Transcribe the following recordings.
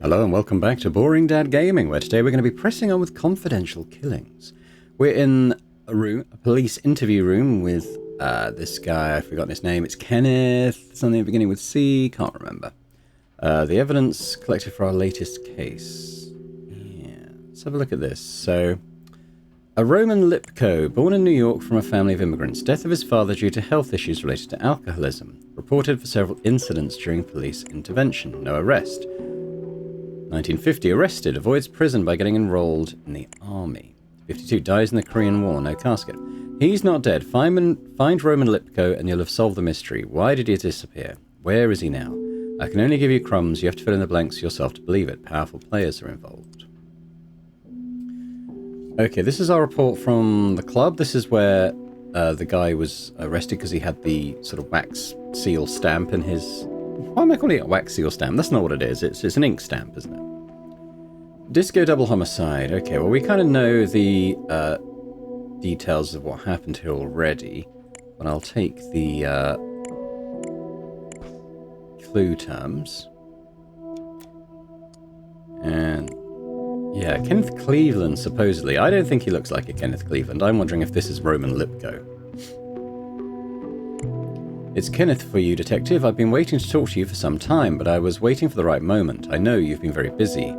Hello and welcome back to Boring Dad Gaming, where today we're going to be pressing on with confidential killings. We're in a police interview room with this guy, I've forgotten his name, it's Kenneth, something beginning with C, can't remember. The evidence collected for our latest case. Yeah, let's have a look at this. So, a Roman Lipko, born in New York from a family of immigrants, death of his father due to health issues related to alcoholism, reported for several incidents during police intervention, no arrest. 1950, arrested, avoids prison by getting enrolled in the army. 52, dies in the Korean War, no casket. He's not dead. Find Roman Lipko and you'll have solved the mystery. Why did he disappear? Where is he now? I can only give you crumbs. You have to fill in the blanks yourself to believe it. Powerful players are involved. Okay, this is our report from the club. This is where the guy was arrested because he had the sort of wax seal stamp in his... Why am I calling it a wax seal stamp? That's not what it is. It's an ink stamp, isn't it? Disco double homicide. Okay, well, we kind of know the details of what happened here already, but I'll take the clue terms. And yeah, Kenneth Cleveland, supposedly. I don't think he looks like a Kenneth Cleveland. I'm wondering if this is Roman Lipko. It's Kenneth for you, detective. I've been waiting to talk to you for some time, but I was waiting for the right moment. I know you've been very busy.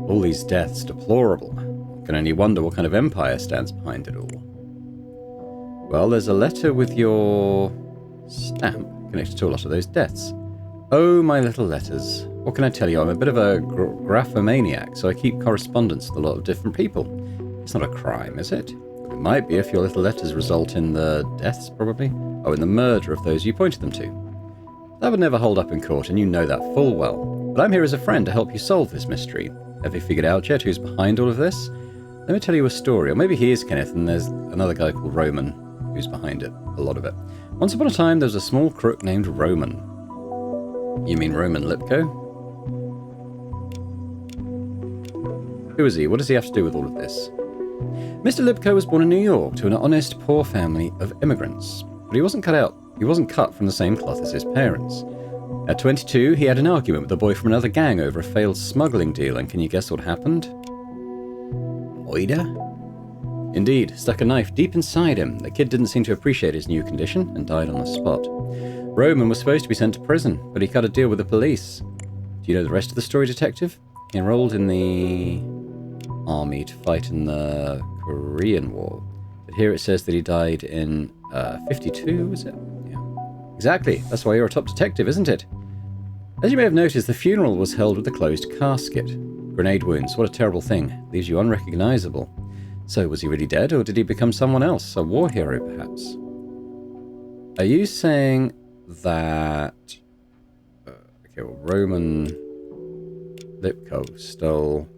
All these deaths, deplorable. Can only wonder what kind of empire stands behind it all. Well, there's a letter with your stamp connected to a lot of those deaths. Oh, my little letters. What can I tell you? I'm a bit of a graphomaniac, so I keep correspondence with a lot of different people. It's not a crime, is it? It might be if your little letters result in the deaths, probably. Oh, in the murder of those you pointed them to. That would never hold up in court, and you know that full well. But I'm here as a friend to help you solve this mystery. Have you figured out yet who's behind all of this? Let me tell you a story. Or maybe he is Kenneth, and there's another guy called Roman who's behind it, a lot of it. Once upon a time, there was a small crook named Roman. You mean Roman Lipko? Who is he? What does he have to do with all of this? Mr. Lipko was born in New York to an honest, poor family of immigrants. But he wasn't cut from the same cloth as his parents. At 22, he had an argument with a boy from another gang over a failed smuggling deal, and can you guess what happened? Murder? Indeed, stuck a knife deep inside him. The kid didn't seem to appreciate his new condition and died on the spot. Roman was supposed to be sent to prison, but he cut a deal with the police. Do you know the rest of the story, detective? He enrolled in the army to fight in the Korean War. But here it says that he died in 52, was it? Yeah. Exactly. That's why you're a top detective, isn't it? As you may have noticed, the funeral was held with a closed casket. Grenade wounds. What a terrible thing. Leaves you unrecognizable. So, was he really dead, or did he become someone else? A war hero, perhaps? Are you saying that... okay, well, Roman Lipko stole...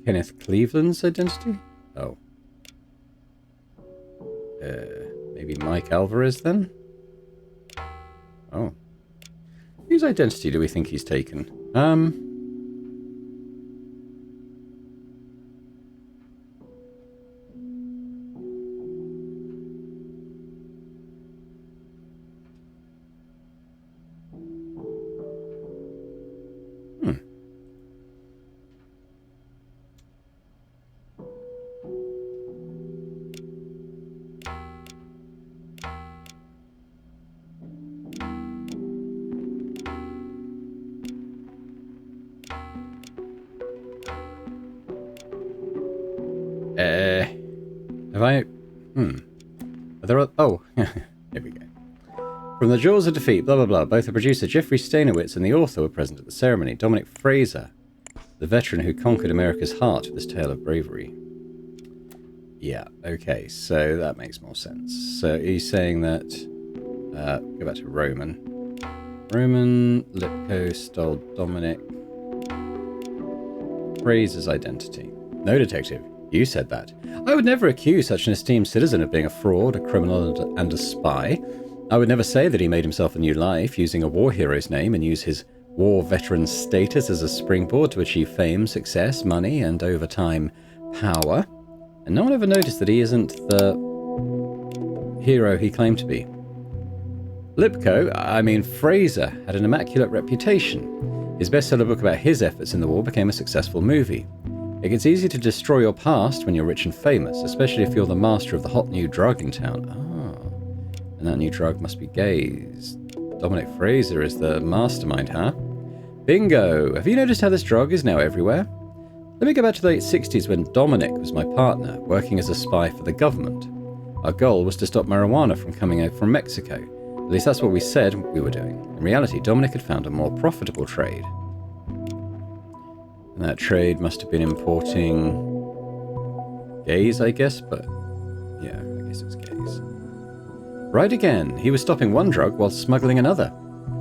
Kenneth Cleveland's identity? Oh. Maybe Mike Alvarez, then? Oh. Whose identity do we think he's taken? Have I... Are there... Oh, here we go. From the jaws of defeat, blah, blah, blah. Both the producer, Jeffrey Stanowitz, and the author were present at the ceremony. Dominic Fraser, the veteran who conquered America's heart with his tale of bravery. Yeah, okay, so that makes more sense. So he's saying that... go back to Roman. Roman Lipko stole Dominic Fraser's identity. No, detective. You said that. I would never accuse such an esteemed citizen of being a fraud, a criminal, and a spy. I would never say that he made himself a new life using a war hero's name and use his war veteran status as a springboard to achieve fame, success, money, and over time, power. And no one ever noticed that he isn't the hero he claimed to be. Fraser, had an immaculate reputation. His bestseller book about his efforts in the war became a successful movie. It gets easy to destroy your past when you're rich and famous, especially if you're the master of the hot new drug in town. Ah, and that new drug must be gays. Dominic Fraser is the mastermind, huh? Bingo! Have you noticed how this drug is now everywhere? Let me go back to the late 60s when Dominic was my partner, working as a spy for the government. Our goal was to stop marijuana from coming out from Mexico. At least that's what we said we were doing. In reality, Dominic had found a more profitable trade. And that trade must have been importing gays, I guess, but yeah, I guess it's gays. Right again. He was stopping one drug while smuggling another.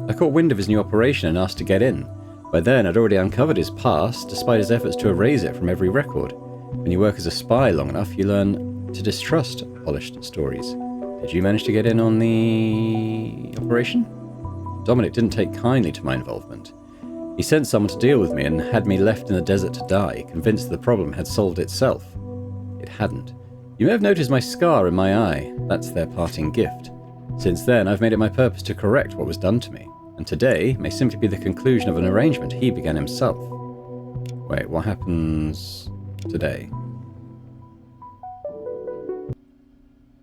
I caught wind of his new operation and asked to get in. By then, I'd already uncovered his past, despite his efforts to erase it from every record. When you work as a spy long enough, you learn to distrust polished stories. Did you manage to get in on the operation? Dominic didn't take kindly to my involvement. He sent someone to deal with me and had me left in the desert to die, convinced the problem had solved itself. It hadn't. You may have noticed my scar in my eye. That's their parting gift. Since then, I've made it my purpose to correct what was done to me. And today may simply be the conclusion of an arrangement he began himself. Wait, what happens today?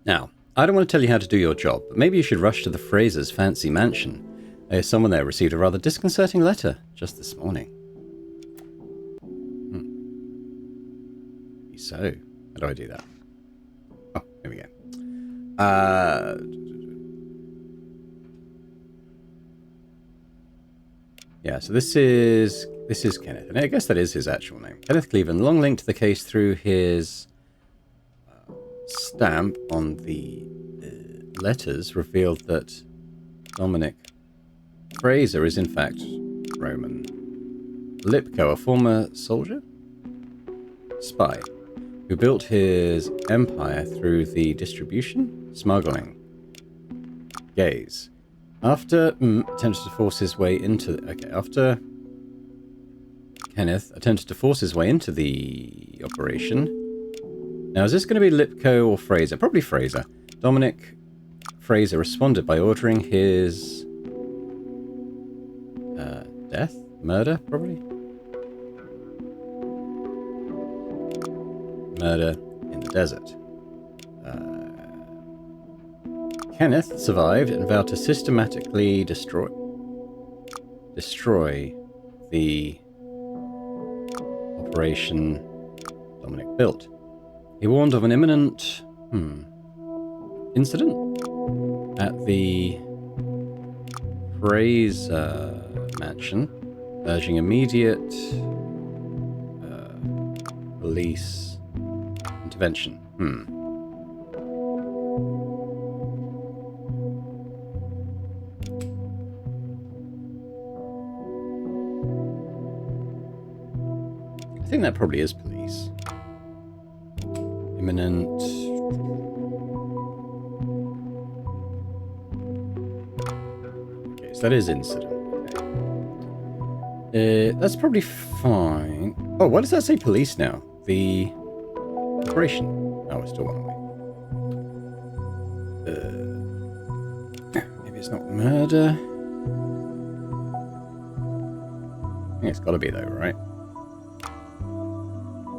Now, I don't want to tell you how to do your job, but maybe you should rush to the Frasers' fancy mansion. Someone there received a rather disconcerting letter just this morning. So, how do I do that? Oh, here we go. Yeah, so this is Kenneth, and I guess that is his actual name. Kenneth Cleveland, long linked to the case through his stamp on the letters, revealed that Dominic Fraser is in fact Roman. Lipko, a former soldier? Spy, who built his empire through the distribution, smuggling, gays. After attempted to force his way into... after Kenneth attempted to force his way into the operation. Now, is this going to be Lipko or Fraser? Probably Fraser. Dominic Fraser responded by ordering his... death? Murder, probably? Murder in the desert. Kenneth survived and vowed to systematically destroy the operation Dominic built. He warned of an imminent incident at the Fraser mansion, urging immediate police intervention. I think that probably is police. Imminent. Okay, so that is incident. Okay. That's probably fine. Oh, why does that say police now? The operation. Oh, we're still one away. Maybe it's not murder. I think it's got to be though, right?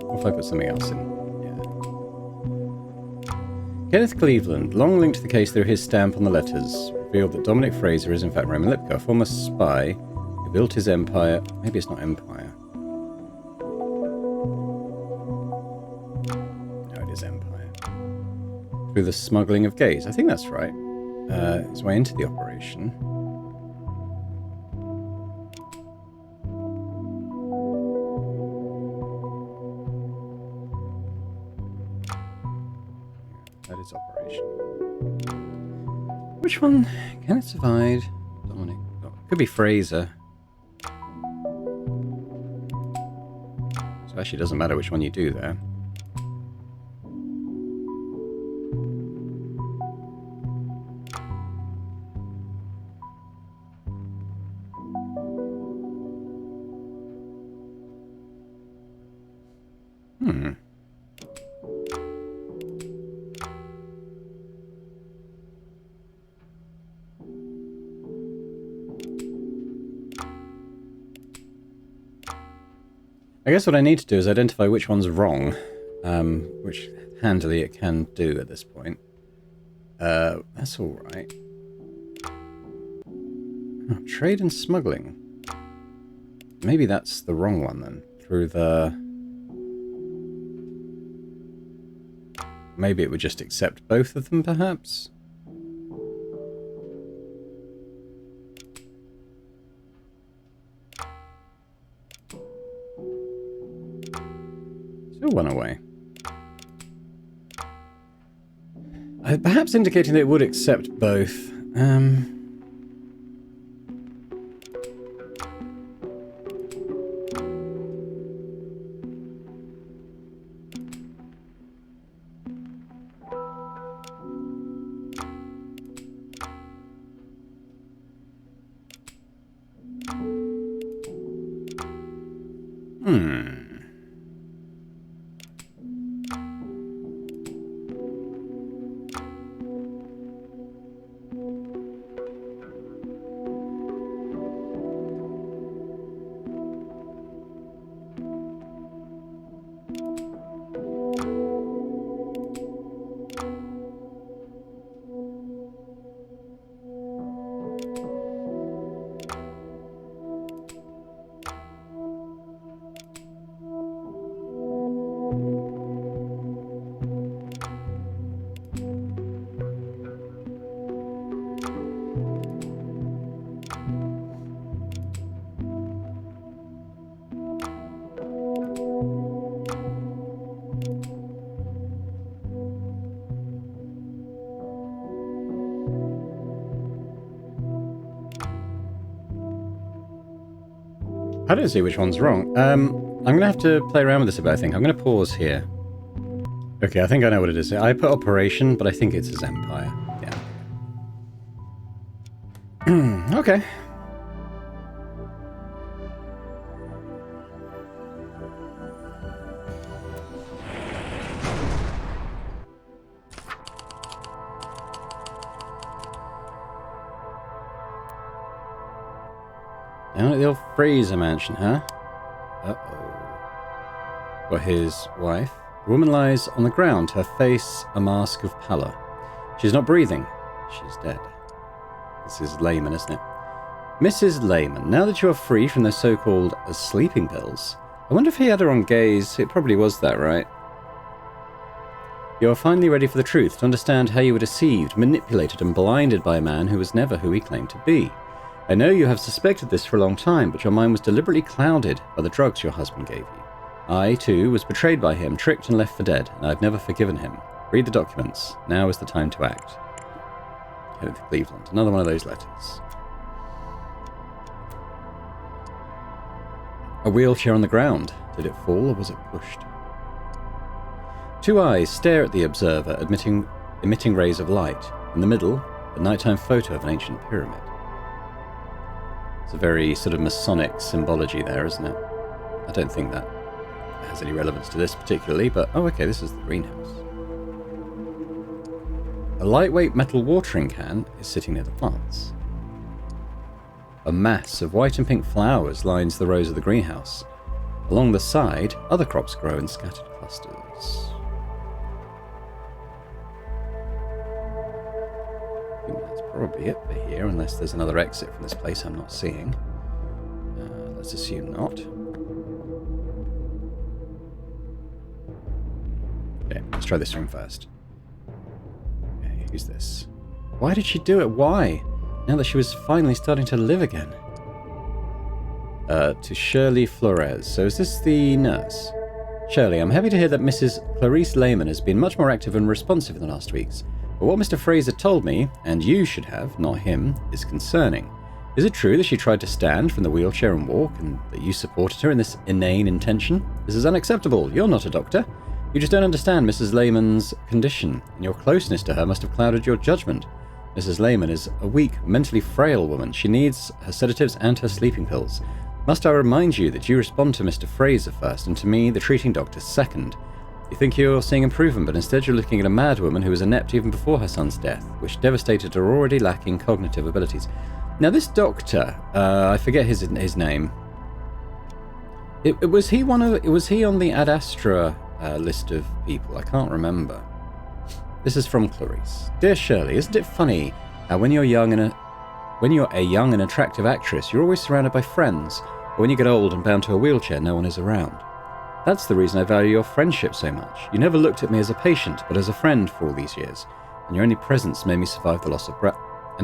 What if I put something else in? Yeah. Kenneth Cleveland, long linked to the case through his stamp on the letters, revealed that Dominic Fraser is in fact Roman Lipko, a former spy who built his empire. Maybe it's not empire. No, it is empire. Through the smuggling of gays. I think that's right. His way into the operation. That is operation. Which one? Can it survive? Dominic. Oh, could be Fraser. So actually doesn't matter which one you do there. I guess what I need to do is identify which one's wrong, which handily it can do at this point. That's alright. Oh, trade and smuggling. Maybe that's the wrong one then. Through the... Maybe it would just accept both of them, perhaps? Still one away. Perhaps indicating that it would accept both. I don't see which one's wrong. I'm going to have to play around with this a bit, I think. I'm going to pause here. Okay, I think I know what it is. I put Operation, but I think it's his Empire. Yeah. Okay. Down at the old Fraser mansion, huh? Uh-oh. For his wife. The woman lies on the ground, her face a mask of pallor. She's not breathing. She's dead. This is Lehman, isn't it? Mrs. Lehman, now that you are free from those so-called sleeping pills, I wonder if he had her on gaze. It probably was that, right? You are finally ready for the truth, to understand how you were deceived, manipulated, and blinded by a man who was never who he claimed to be. I know you have suspected this for a long time, but your mind was deliberately clouded by the drugs your husband gave you. I, too, was betrayed by him, tricked and left for dead, and I've never forgiven him. Read the documents. Now is the time to act. Headed to Cleveland. Another one of those letters. A wheelchair on the ground. Did it fall or was it pushed? Two eyes stare at the observer, emitting rays of light. In the middle, a nighttime photo of an ancient pyramid. It's a very sort of Masonic symbology there, isn't it? I don't think that has any relevance to this particularly, but... Oh, okay, this is the greenhouse. A lightweight metal watering can is sitting near the plants. A mass of white and pink flowers lines the rows of the greenhouse. Along the side, other crops grow in scattered clusters. I think that's probably it for here, unless there's another exit from this place I'm not seeing. Let's assume not. Okay, let's try this room first. Okay, who's this? Why did she do it? Why? Now that she was finally starting to live again. To Shirley Flores. So is this the nurse? Shirley, I'm happy to hear that Mrs. Clarice Lehman has been much more active and responsive in the last weeks. But what Mr. Fraser told me, and you should have, not him, is concerning. Is it true that she tried to stand from the wheelchair and walk, and that you supported her in this inane intention? This is unacceptable. You're not a doctor. You just don't understand Mrs. Lehman's condition, and your closeness to her must have clouded your judgment. Mrs. Lehman is a weak, mentally frail woman. She needs her sedatives and her sleeping pills. Must I remind you that you respond to Mr. Fraser first, and to me, the treating doctor, second? You think you're seeing improvement, but instead you're looking at a mad woman who was inept even before her son's death, which devastated her already lacking cognitive abilities. Now this doctor, I forget his name. Was he was he on the Ad Astra list of people? I can't remember. This is from Clarice. Dear Shirley, isn't it funny how when you're a young and attractive actress, you're always surrounded by friends, but when you get old and bound to a wheelchair, no one is around? That's the reason I value your friendship so much. You never looked at me as a patient, but as a friend for all these years, and your only presence made me survive the loss of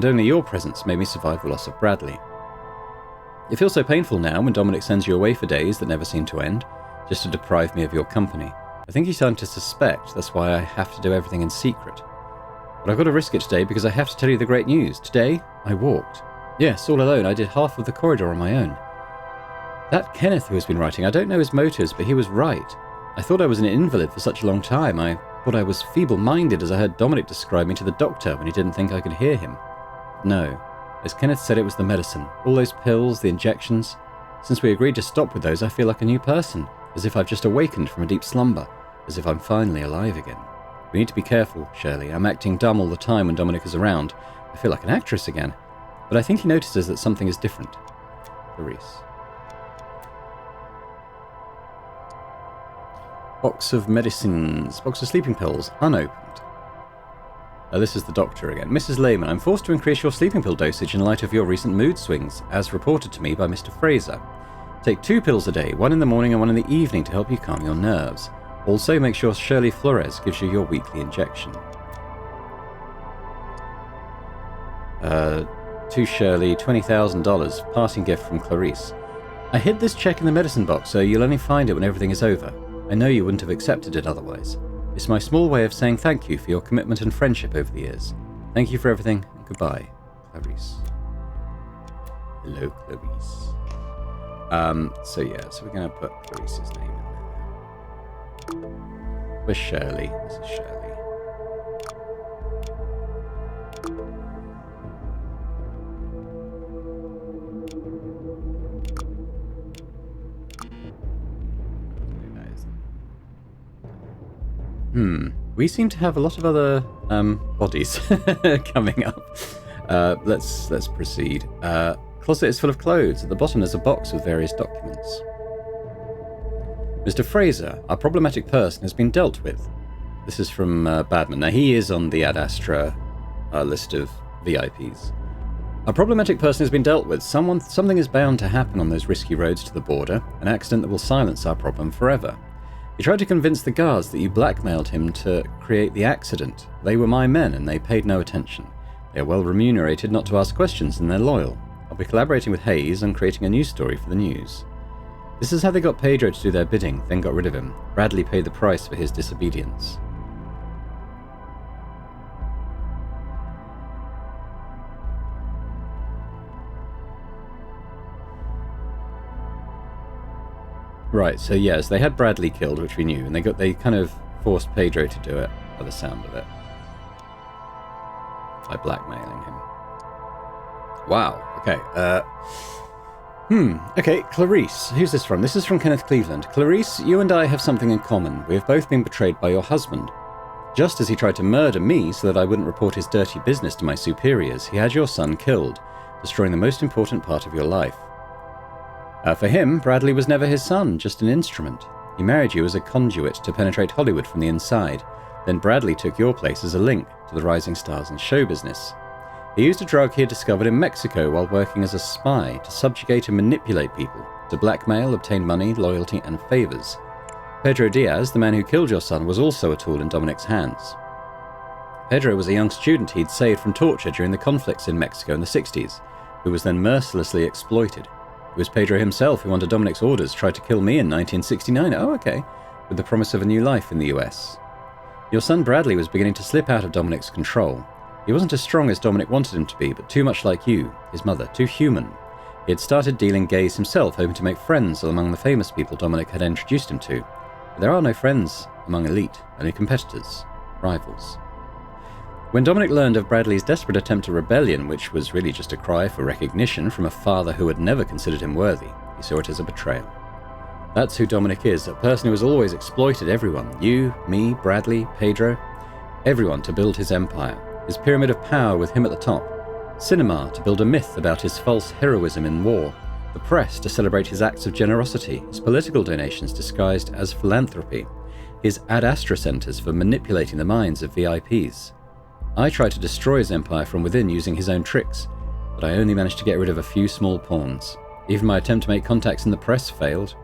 only your presence made me survive the loss of Bradley. It feels so painful now when Dominic sends you away for days that never seem to end, just to deprive me of your company. I think he's starting to suspect, that's why I have to do everything in secret. But I've got to risk it today because I have to tell you the great news. Today, I walked. Yes, all alone. I did half of the corridor on my own. That Kenneth who has been writing, I don't know his motives, but he was right. I thought I was an invalid for such a long time. I thought I was feeble-minded as I heard Dominic describe me to the doctor when he didn't think I could hear him. No. As Kenneth said, it was the medicine. All those pills, the injections. Since we agreed to stop with those, I feel like a new person. As if I've just awakened from a deep slumber. As if I'm finally alive again. We need to be careful, Shirley. I'm acting dumb all the time when Dominic is around. I feel like an actress again. But I think he notices that something is different. Clarice. Box of medicines. Box of sleeping pills. Unopened. This is the doctor again. Mrs. Lehman, I'm forced to increase your sleeping pill dosage in light of your recent mood swings, as reported to me by Mr. Fraser. Take 2 pills a day, 1 in the morning and 1 in the evening to help you calm your nerves. Also, make sure Shirley Flores gives you your weekly injection. To Shirley, $20,000, parting gift from Clarice. I hid this check in the medicine box, so you'll only find it when everything is over. I know you wouldn't have accepted it otherwise. It's my small way of saying thank you for your commitment and friendship over the years. Thank you for everything, and goodbye, Clarice. Hello, Clarice. So we're going to put Clarice's name in there. Where's Shirley? This is Shirley. We seem to have a lot of other bodies coming up. Let's proceed. Closet is full of clothes. At the bottom there's a box with various documents. Mr. Fraser, our problematic person has been dealt with. This is from Badman. Now he is on the Ad Astra list of VIPs. A problematic person has been dealt with. Something is bound to happen on those risky roads to the border, an accident that will silence our problem forever. He tried to convince the guards that you blackmailed him to create the accident. They were my men, and they paid no attention. They are well remunerated not to ask questions, and they're loyal. I'll be collaborating with Hayes on creating a news story for the news. This is how they got Pedro to do their bidding, then got rid of him. Bradley paid the price for his disobedience. Right, so yes, they had Bradley killed, which we knew, and they kind of forced Pedro to do it, by the sound of it. By blackmailing him. Wow, okay, okay, Clarice. Who's this from? This is from Kenneth Cleveland. Clarice, you and I have something in common. We have both been betrayed by your husband. Just as he tried to murder me so that I wouldn't report his dirty business to my superiors, he had your son killed, destroying the most important part of your life. For him, Bradley was never his son, just an instrument. He married you as a conduit to penetrate Hollywood from the inside. Then Bradley took your place as a link to the rising stars in show business. He used a drug he had discovered in Mexico while working as a spy to subjugate and manipulate people, to blackmail, obtain money, loyalty, and favors. Pedro Diaz, the man who killed your son, was also a tool in Dominic's hands. Pedro was a young student he'd saved from torture during the conflicts in Mexico in the 60s, who was then mercilessly exploited. It was Pedro himself who, under Dominic's orders, tried to kill me in 1969. Oh, okay. With the promise of a new life in the US. Your son Bradley was beginning to slip out of Dominic's control. He wasn't as strong as Dominic wanted him to be, but too much like you, his mother, too human. He had started dealing gays himself, hoping to make friends among the famous people Dominic had introduced him to. But there are no friends among elite, only competitors, rivals. When Dominic learned of Bradley's desperate attempt at rebellion, which was really just a cry for recognition from a father who had never considered him worthy, he saw it as a betrayal. That's who Dominic is, a person who has always exploited everyone, you, me, Bradley, Pedro, everyone to build his empire, his pyramid of power with him at the top, cinema to build a myth about his false heroism in war, the press to celebrate his acts of generosity, his political donations disguised as philanthropy, his ad astra centers for manipulating the minds of VIPs. I tried to destroy his empire from within using his own tricks, but I only managed to get rid of a few small pawns. Even my attempt to make contacts in the press failed.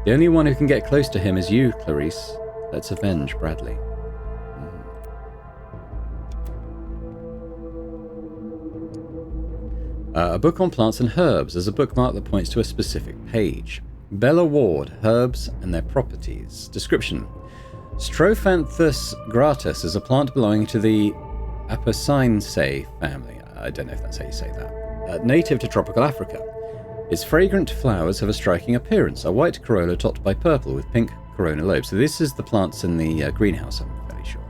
The only one who can get close to him is you, Clarice. Let's avenge Bradley. A book on plants and herbs. There's a bookmark that points to a specific page. Bella Ward, Herbs and Their Properties. Description. Strophanthus gratus is a plant belonging to the Apocynaceae family. I don't know if that's how you say that. Native to tropical Africa. Its fragrant flowers have a striking appearance, a white corolla topped by purple with pink corona lobes. So this is the plants in the greenhouse, I'm fairly sure.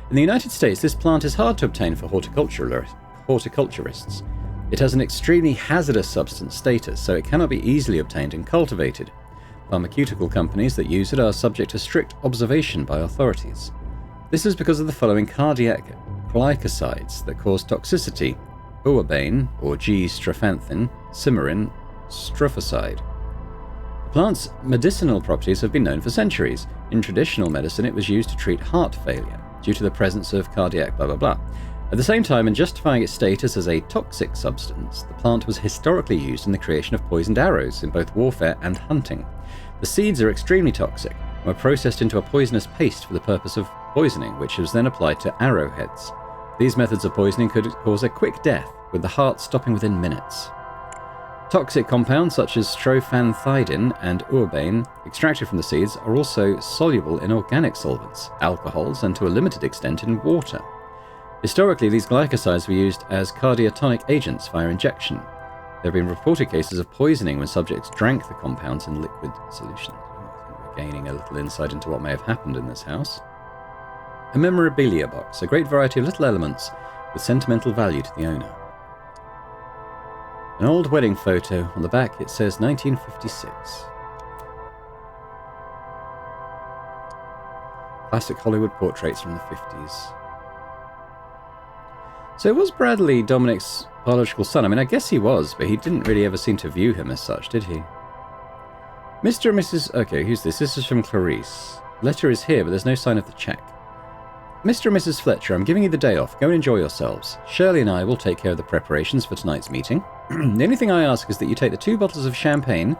In the United States, this plant is hard to obtain for horticulturists. It has an extremely hazardous substance status, so it cannot be easily obtained and cultivated. Pharmaceutical companies that use it are subject to strict observation by authorities. This is because of the following cardiac glycosides that cause toxicity: ouabain, or G-strophanthin, cimarin, strophoside. The plant's medicinal properties have been known for centuries. In traditional medicine, it was used to treat heart failure due to the presence of cardiac blah blah blah. At the same time, in justifying its status as a toxic substance, the plant was historically used in the creation of poisoned arrows in both warfare and hunting. The seeds are extremely toxic and were processed into a poisonous paste for the purpose of poisoning, which was then applied to arrowheads. These methods of poisoning could cause a quick death, with the heart stopping within minutes. Toxic compounds such as strophanthidin and ouabain, extracted from the seeds, are also soluble in organic solvents, alcohols, and to a limited extent in water. Historically, these glycosides were used as cardiotonic agents via injection. There have been reported cases of poisoning when subjects drank the compounds in liquid solution. I think we're gaining a little insight into what may have happened in this house. A memorabilia box, a great variety of little elements with sentimental value to the owner. An old wedding photo. On the back it says 1956. Classic Hollywood portraits from the 50s. So was Bradley Dominic's biological son? I mean, I guess he was, but he didn't really ever seem to view him as such, did he? Mr. and Mrs... Okay, who's this? This is from Clarice. The letter is here, but there's no sign of the check. Mr. and Mrs. Fletcher, I'm giving you the day off. Go and enjoy yourselves. Shirley and I will take care of the preparations for tonight's meeting. The only thing I ask is that you take the 2 bottles of champagne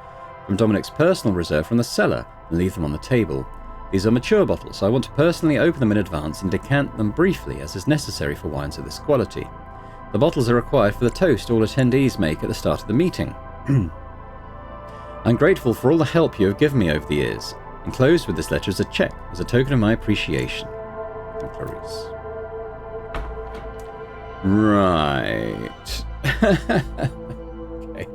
from Dominic's personal reserve from the cellar and leave them on the table. These are mature bottles, so I want to personally open them in advance and decant them briefly, as is necessary for wines of this quality. The bottles are required for the toast all attendees make at the start of the meeting. I'm grateful for all the help you have given me over the years. Enclosed with this letter is a check, as a token of my appreciation. From Clarice. Right. Okay.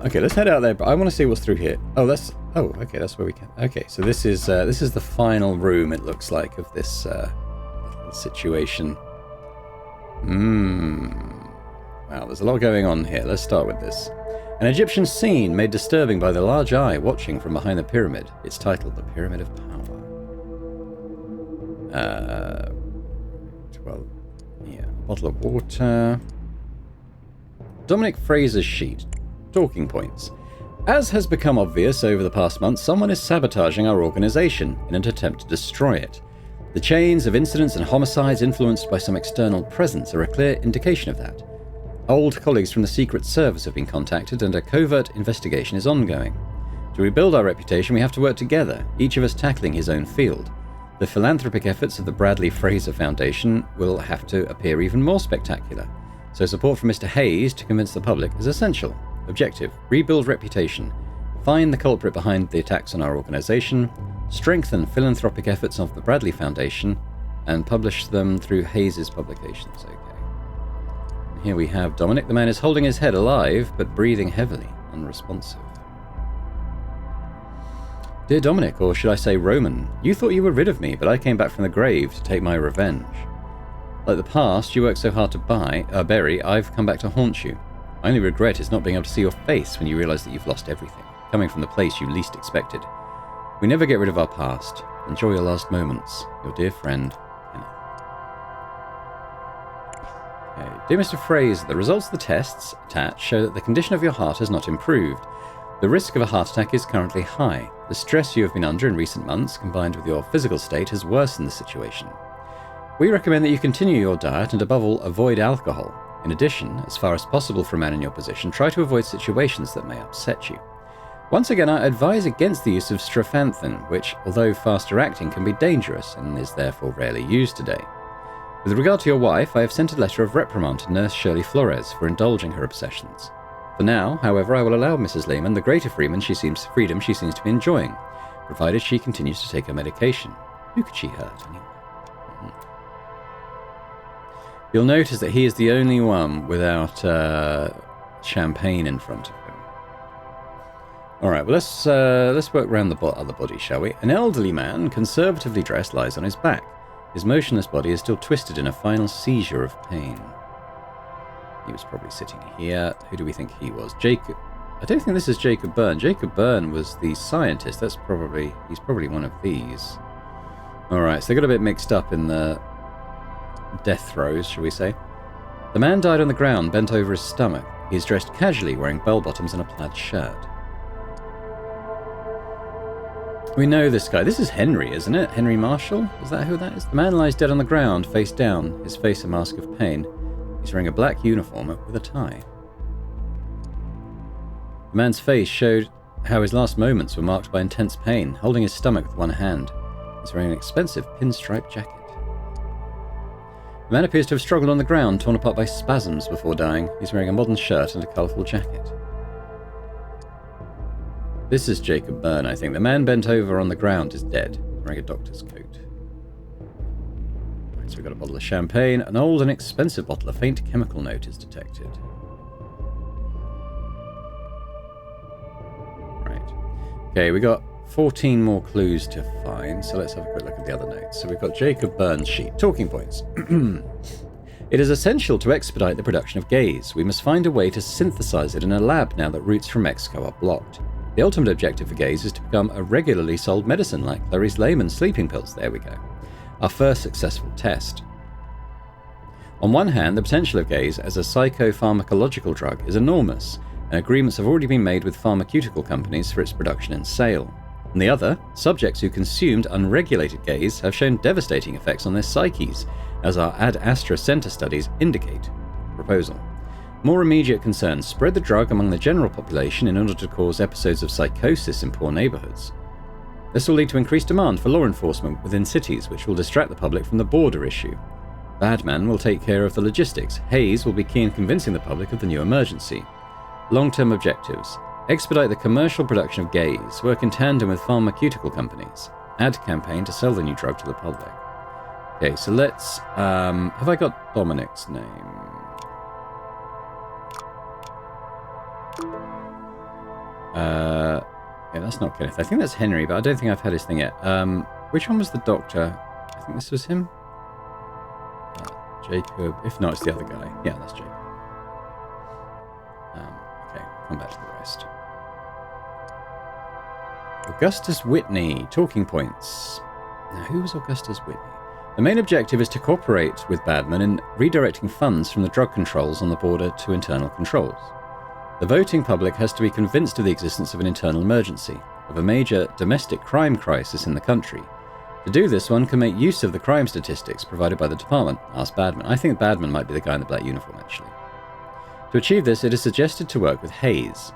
Okay, let's head out there, but I want to see what's through here. Okay, that's where we can. Okay, so this is the final room, it looks like, of this little situation. Wow, there's a lot going on here. Let's start with this. An Egyptian scene made disturbing by the large eye watching from behind the pyramid. It's titled The Pyramid of Power. A bottle of water. Dominic Fraser's sheet. Talking points. As has become obvious over the past month, someone is sabotaging our organization in an attempt to destroy it. The chains of incidents and homicides influenced by some external presence are a clear indication of that. Old colleagues from the Secret Service have been contacted and a covert investigation is ongoing. To rebuild our reputation, we have to work together, each of us tackling his own field. The philanthropic efforts of the Bradley Fraser Foundation will have to appear even more spectacular, so support from Mr. Hayes to convince the public is essential. Objective: rebuild reputation, find the culprit behind the attacks on our organization, strengthen philanthropic efforts of the Bradley Foundation, and publish them through Hayes' publications. Okay. Here we have Dominic. The man is holding his head alive, but breathing heavily, unresponsive. Dear Dominic, or should I say Roman, you thought you were rid of me, but I came back from the grave to take my revenge. Like the past you worked so hard to bury, I've come back to haunt you. My only regret is not being able to see your face when you realize that you've lost everything, coming from the place you least expected. We never get rid of our past. Enjoy your last moments. Your dear friend, Kenneth. Okay. Dear Mr. Fraser, the results of the tests attached show that the condition of your heart has not improved. The risk of a heart attack is currently high. The stress you have been under in recent months, combined with your physical state, has worsened the situation. We recommend that you continue your diet and, above all, avoid alcohol. In addition, as far as possible for a man in your position, try to avoid situations that may upset you. Once again, I advise against the use of strepanthin, which, although faster acting, can be dangerous and is therefore rarely used today. With regard to your wife, I have sent a letter of reprimand to Nurse Shirley Flores for indulging her obsessions. For now, however, I will allow Mrs. Lehman the greater freedom she seems to be enjoying, provided she continues to take her medication. Who could she hurt, anyway? You'll notice that he is the only one without champagne in front of him. Alright, well let's work around the other body, shall we? An elderly man, conservatively dressed, lies on his back. His motionless body is still twisted in a final seizure of pain. He was probably sitting here. Who do we think he was? Jacob. I don't think this is Jacob Byrne. Jacob Byrne was the scientist. He's probably one of these. Alright, so they got a bit mixed up in the death throes, shall we say. The man died on the ground, bent over his stomach. He is dressed casually, wearing bell-bottoms and a plaid shirt. We know this guy. This is Henry, isn't it? Henry Marshall? Is that who that is? The man lies dead on the ground, face down, his face a mask of pain. He's wearing a black uniform with a tie. The man's face showed how his last moments were marked by intense pain, holding his stomach with one hand. He's wearing an expensive pinstripe jacket. The man appears to have struggled on the ground, torn apart by spasms before dying. He's wearing a modern shirt and a colourful jacket. This is Jacob Byrne, I think. The man bent over on the ground is dead, wearing a doctor's coat. Right, so we've got a bottle of champagne. An old and expensive bottle. A faint chemical note is detected. Right. Okay, we got 14 more clues to find, so let's have a quick look at the other notes. So we've got Jacob Byrne's sheet. Talking points. It is essential to expedite the production of gaze. We must find a way to synthesize it in a lab now that routes from Mexico are blocked. The ultimate objective for gaze is to become a regularly sold medicine like Clarice Lehman's sleeping pills. There we go. Our first successful test. On one hand, the potential of gaze as a psychopharmacological drug is enormous, and agreements have already been made with pharmaceutical companies for its production and sale. On the other, subjects who consumed unregulated gaze have shown devastating effects on their psyches, as our Ad Astra Center studies indicate. Proposal. More immediate concerns: spread the drug among the general population in order to cause episodes of psychosis in poor neighborhoods. This will lead to increased demand for law enforcement within cities, which will distract the public from the border issue. Badman will take care of the logistics. Hayes will be key in convincing the public of the new emergency. Long-term objectives. Expedite the commercial production of gaze. Work in tandem with pharmaceutical companies. Ad campaign to sell the new drug to the public. Okay, so let's... have I got Dominic's name? Yeah, that's not Kenneth. I think that's Henry, but I don't think I've had his thing yet. Which one was the doctor? I think this was him. Jacob. If not, it's the other guy. Yeah, that's Jacob. Okay, come back to the rest. Augustus Whitney. Talking points. Now, who was Augustus Whitney? The main objective is to cooperate with Badman in redirecting funds from the drug controls on the border to internal controls. The voting public has to be convinced of the existence of an internal emergency, of a major domestic crime crisis in the country. To do this, one can make use of the crime statistics provided by the department. Ask Badman. I think Badman might be the guy in the black uniform, actually. To achieve this, it is suggested to work with Hayes.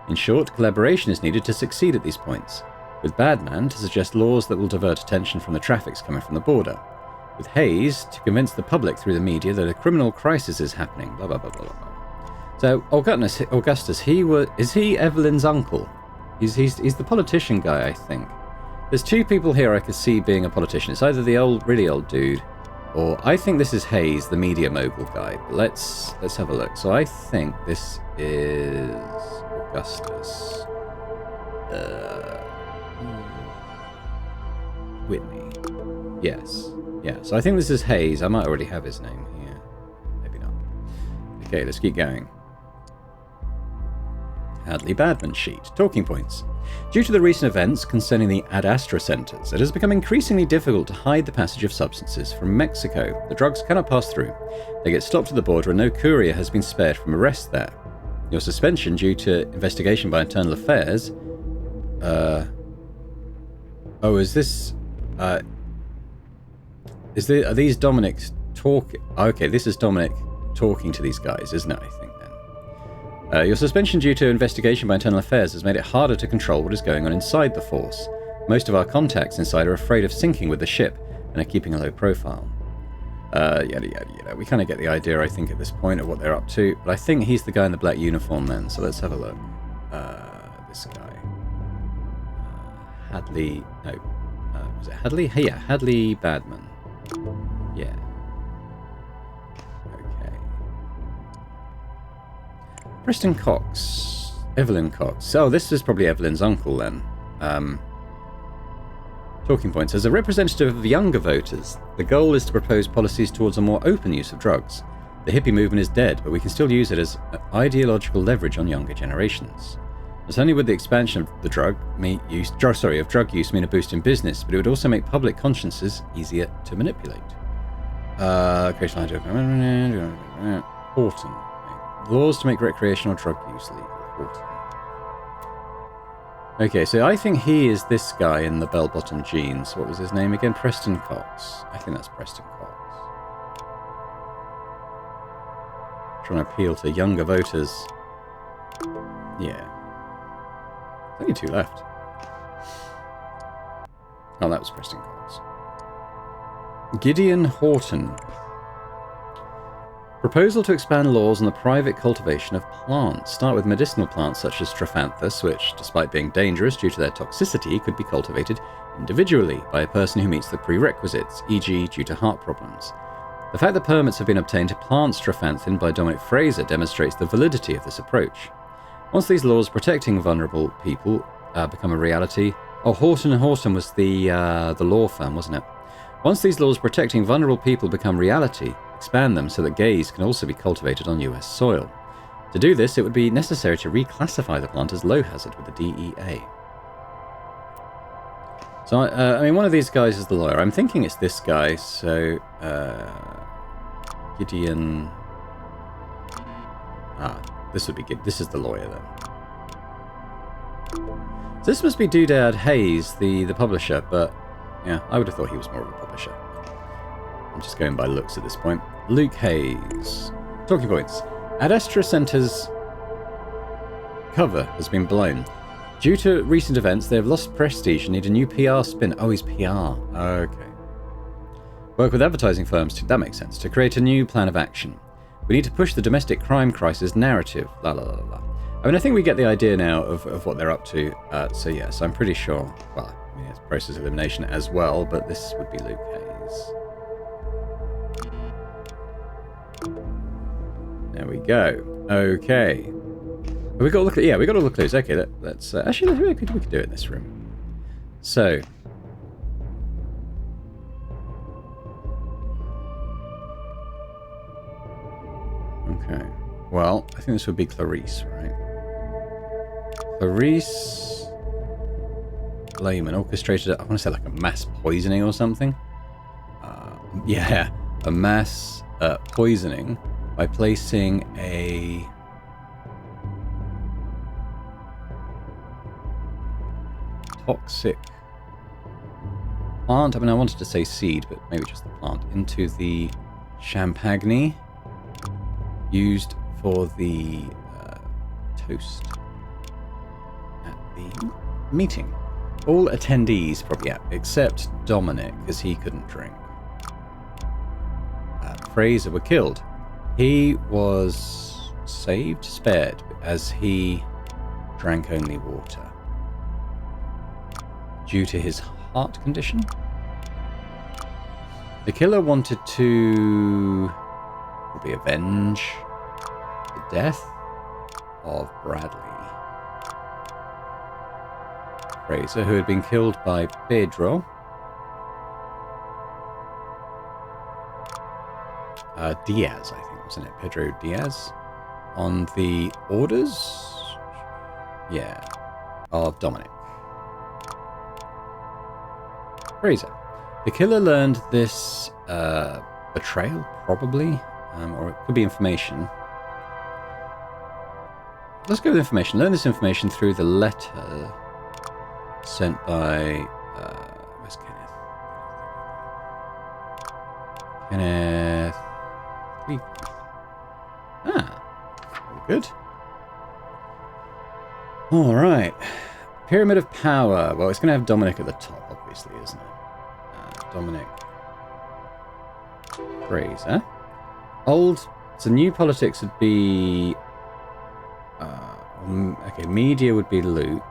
In short, collaboration is needed to succeed at these points. With Badman, to suggest laws that will divert attention from the traffics coming from the border. With Hayes, to convince the public through the media that a criminal crisis is happening. Blah, blah, blah, blah, blah. So, Augustus, is he Evelyn's uncle? He's the politician guy, I think. There's two people here I could see being a politician. It's either the really old dude, or I think this is Hayes, the media mogul guy. But let's have a look. So I think this is Augustus Whitney. Yes. Yeah, so I think this is Hayes. I might already have his name here. Maybe not. Okay, let's keep going. Hadley Badman sheet. Talking points. Due to the recent events concerning the Ad Astra centers, it has become increasingly difficult to hide the passage of substances from Mexico. The drugs cannot pass through. They get stopped at the border and no courier has been spared from arrest there. Your suspension due to investigation by Internal Affairs... Oh, is this... are these Dominic's talk... Okay, this is Dominic talking to these guys, isn't it, I think, then. Your suspension due to investigation by Internal Affairs has made it harder to control what is going on inside the Force. Most of our contacts inside are afraid of sinking with the ship and are keeping a low profile. Yada, yada, yada. We kind of get the idea, I think, at this point of what they're up to. But I think he's the guy in the black uniform then, so let's have a look. This guy. Hadley... No. Was it Hadley? Hey, yeah, Hadley Badman. Yeah. Okay. Preston Cox. Evelyn Cox. Oh, this is probably Evelyn's uncle then. Talking points. As a representative of younger voters, the goal is to propose policies towards a more open use of drugs. The hippie movement is dead, but we can still use it as ideological leverage on younger generations. Not only would the expansion of the drug use mean a boost in business, but it would also make public consciences easier to manipulate. Horton. Laws to make recreational drug use legal. Horton. Okay, so I think he is this guy in the bell-bottom jeans. What was his name again? Preston Cox. I think that's Preston Cox. Trying to appeal to younger voters. Yeah. Only two left. Oh, that was Preston Cox. Gideon Horton. Proposal to expand laws on the private cultivation of plants. Start with medicinal plants such as Strophanthus, which, despite being dangerous due to their toxicity, could be cultivated individually by a person who meets the prerequisites, e.g. due to heart problems. The fact that permits have been obtained to plant Strophanthin by Dominic Fraser demonstrates the validity of this approach. Once these laws protecting vulnerable people become a reality... Oh, Horton & Horton was the law firm, wasn't it? Once these laws protecting vulnerable people become reality, expand them so that gays can also be cultivated on US soil. To do this, it would be necessary to reclassify the plant as low hazard with the DEA. So, I mean, one of these guys is the lawyer. I'm thinking it's this guy, so... Gideon... this would be good. This is the lawyer, then. So this must be Doodad Hayes, the publisher, but... Yeah, I would have thought he was more of a publisher. I'm just going by looks at this point. Luke Hayes. Talking points. Ad Astra Center's cover has been blown. Due to recent events, they have lost prestige and need a new PR spin. Oh, he's PR. Okay. Work with advertising firms that makes sense, to create a new plan of action. We need to push the domestic crime crisis narrative. La la la la. I mean, I think we get the idea now of what they're up to. So yes, I'm pretty sure. Well, I mean, it's process elimination as well, but this would be Luke Hayes. There we go. Okay. We got to look at we got all the clues. Okay, let's actually we could do it in this room. So. Okay. Well, I think this would be Clarice, right? Clarice Lehman orchestrated, I want to say like a mass poisoning or something. Yeah, a mass poisoning by placing a toxic plant. I mean, I wanted to say seed, but maybe just the plant into the champagne used for the toast at the meeting. All attendees probably out, except Dominic, because he couldn't drink. Fraser were killed. He was spared, as he drank only water. Due to his heart condition? The killer wanted to probably avenge the death of Bradley Fraser, who had been killed by Pedro. Diaz, I think, wasn't it? Pedro Diaz? On the orders? Yeah. Of Dominic. Fraser. The killer learned this betrayal, probably, or it could be information. Let's go with information. Learn this information through the letter sent by... where's Kenneth? Kenneth... very good. Alright. Pyramid of Power. Well, it's going to have Dominic at the top, obviously, isn't it? Dominic Fraser. Old... So new politics would be... okay, media would be Luke.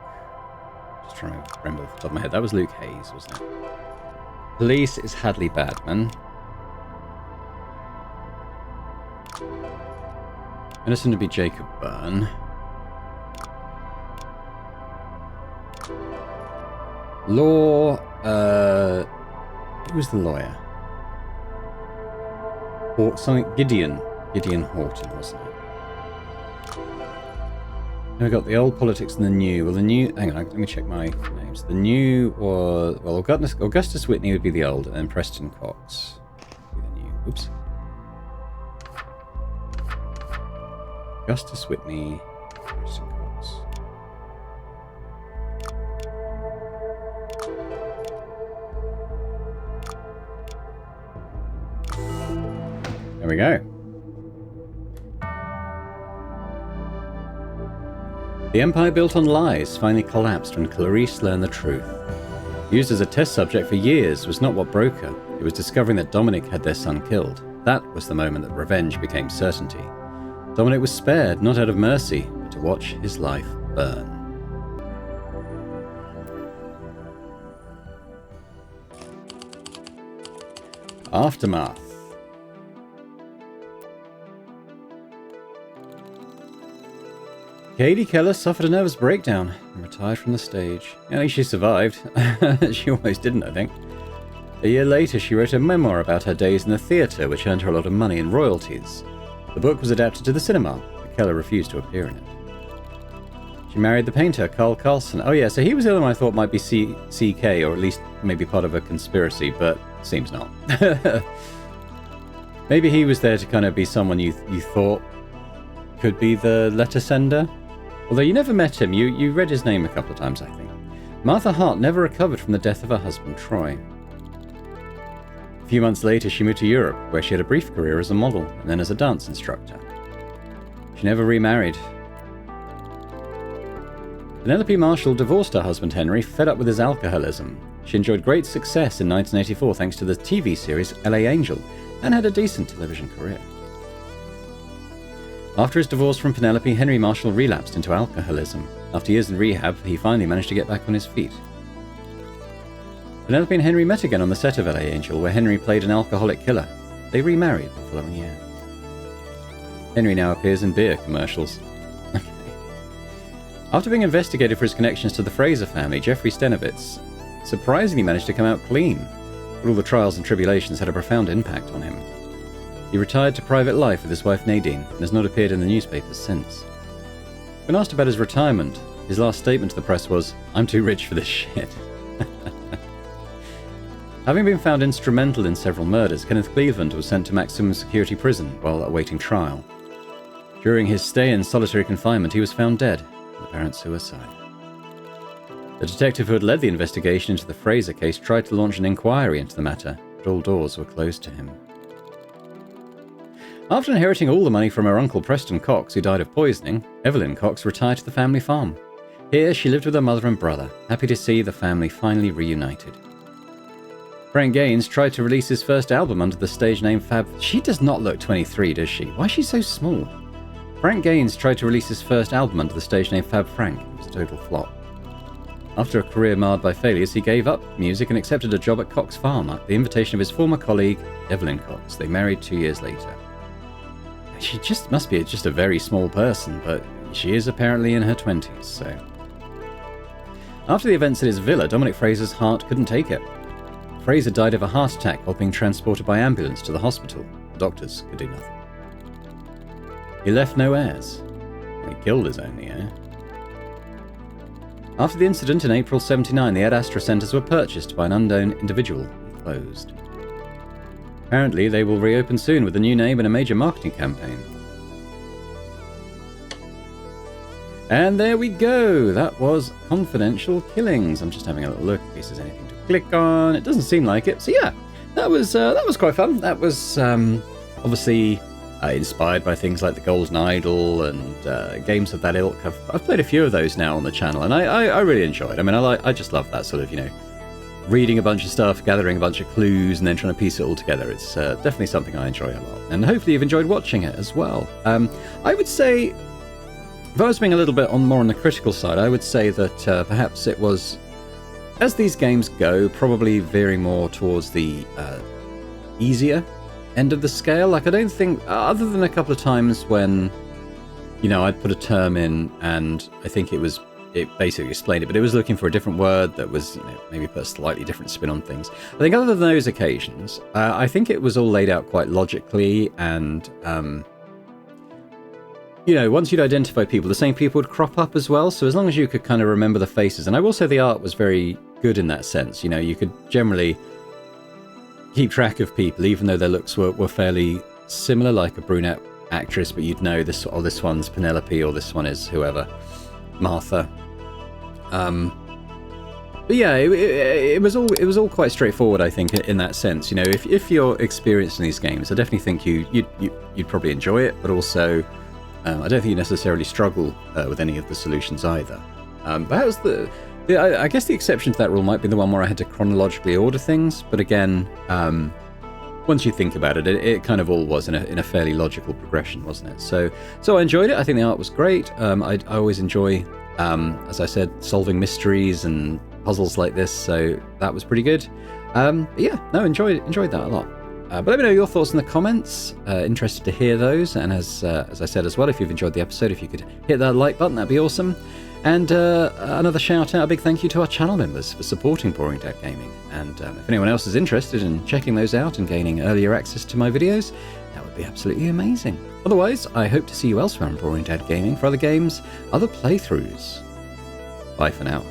Just trying to remember off the top of my head. That was Luke Hayes, wasn't it? Police is Hadley Badman. Innocent would be Jacob Byrne. Law, who was the lawyer? Or something, Gideon Horton, wasn't it? Now we got the old politics and the new. Well, the new, hang on, let me check my names. The new was, well, Augustus Whitney would be the old, and then Preston Cox would be the new. Oops. Augustus Whitney, Preston Cox. There we go. The empire built on lies finally collapsed when Clarice learned the truth. Used as a test subject for years was not what broke her. It was discovering that Dominic had their son killed. That was the moment that revenge became certainty. Dominic was spared, not out of mercy, but to watch his life burn. Aftermath. Katie Keller suffered a nervous breakdown and retired from the stage. At least she survived. She almost didn't, I think. A year later, she wrote a memoir about her days in the theatre, which earned her a lot of money in royalties. The book was adapted to the cinema, but Keller refused to appear in it. She married the painter, Carl Carlson. Oh yeah, so he was the other one I thought might be CK, or at least maybe part of a conspiracy, but seems not. Maybe he was there to kind of be someone you thought could be the letter sender. Although you never met him, you read his name a couple of times, I think. Martha Hart never recovered from the death of her husband, Troy. A few months later, she moved to Europe, where she had a brief career as a model and then as a dance instructor. She never remarried. Penelope Marshall divorced her husband Henry, fed up with his alcoholism. She enjoyed great success in 1984 thanks to the TV series LA Angel, and had a decent television career. After his divorce from Penelope, Henry Marshall relapsed into alcoholism. After years in rehab, he finally managed to get back on his feet. Penelope and Henry met again on the set of LA Angel, where Henry played an alcoholic killer. They remarried the following year. Henry now appears in beer commercials. Okay. After being investigated for his connections to the Fraser family, Jeffrey Stenowitz surprisingly managed to come out clean, but all the trials and tribulations had a profound impact on him. He retired to private life with his wife Nadine and has not appeared in the newspapers since. When asked about his retirement, his last statement to the press was, "I'm too rich for this shit." Having been found instrumental in several murders, Kenneth Cleveland was sent to maximum security prison while awaiting trial. During his stay in solitary confinement, he was found dead, apparent suicide. The detective who had led the investigation into the Fraser case tried to launch an inquiry into the matter, but all doors were closed to him. After inheriting all the money from her uncle Preston Cox, who died of poisoning, Evelyn Cox retired to the family farm. Here she lived with her mother and brother, happy to see the family finally reunited. Frank Gaines tried to release his first album under the stage name Fab... She does not look 23, does she? Why is she so small? Frank Gaines tried to release his first album under the stage name Fab Frank. It was a total flop. After a career marred by failures, he gave up music and accepted a job at Cox Farm at the invitation of his former colleague, Evelyn Cox. They married 2 years later. She just must be just a very small person, but she is apparently in her 20s, so... After the events at his villa, Dominic Fraser's heart couldn't take it. Fraser died of a heart attack while being transported by ambulance to the hospital. The doctors could do nothing. He left no heirs. He killed his only heir. After the incident in April 79, the Ad Astra centres were purchased by an unknown individual and closed. Apparently, they will reopen soon with a new name and a major marketing campaign. And there we go. That was Confidential Killings. I'm just having a little look in case there's anything to click on. It doesn't seem like it. So yeah, that was quite fun. That was obviously inspired by things like the Golden Idol and games of that ilk. I've played a few of those now on the channel, and I really enjoy it. I mean, I just love that sort of, you know, reading a bunch of stuff, gathering a bunch of clues, and then trying to piece it all together. It's definitely something I enjoy a lot, and hopefully you've enjoyed watching it as well. I would say, if I was being a little bit more on the critical side, I would say that perhaps it was, as these games go, probably veering more towards the easier end of the scale. Like, I don't think, other than a couple of times when, you know, I'd put a term in and I think it basically explained it, but it was looking for a different word that was, you know, maybe put a slightly different spin on things. I think other than those occasions, I think it was all laid out quite logically, and you know, once you'd identify people, the same people would crop up as well. So as long as you could kind of remember the faces, and I will say the art was very good in that sense. You know, you could generally keep track of people, even though their looks were fairly similar, like a brunette actress, but you'd know this, or this one's Penelope, or this one is whoever, Martha. But yeah, it was all quite straightforward, I think, in that sense. You know, if you're experienced in these games, I definitely think you'd probably enjoy it, but also I don't think you necessarily struggle with any of the solutions either. Perhaps I guess the exception to that rule might be the one where I had to chronologically order things, but again, once you think about it, it kind of all was in a fairly logical progression, wasn't it? So I enjoyed it. I think the art was great. I always enjoy, as I said, solving mysteries and puzzles like this, so that was pretty good. But yeah, no, enjoyed that a lot. But let me know your thoughts in the comments. Interested to hear those, and as I said as well, if you've enjoyed the episode, if you could hit that like button, that'd be awesome. And another shout out, a big thank you to our channel members for supporting Boring Dad Gaming. And if anyone else is interested in checking those out and gaining earlier access to my videos, that would be absolutely amazing. Otherwise, I hope to see you elsewhere on Boring Dad Gaming for other games, other playthroughs. Bye for now.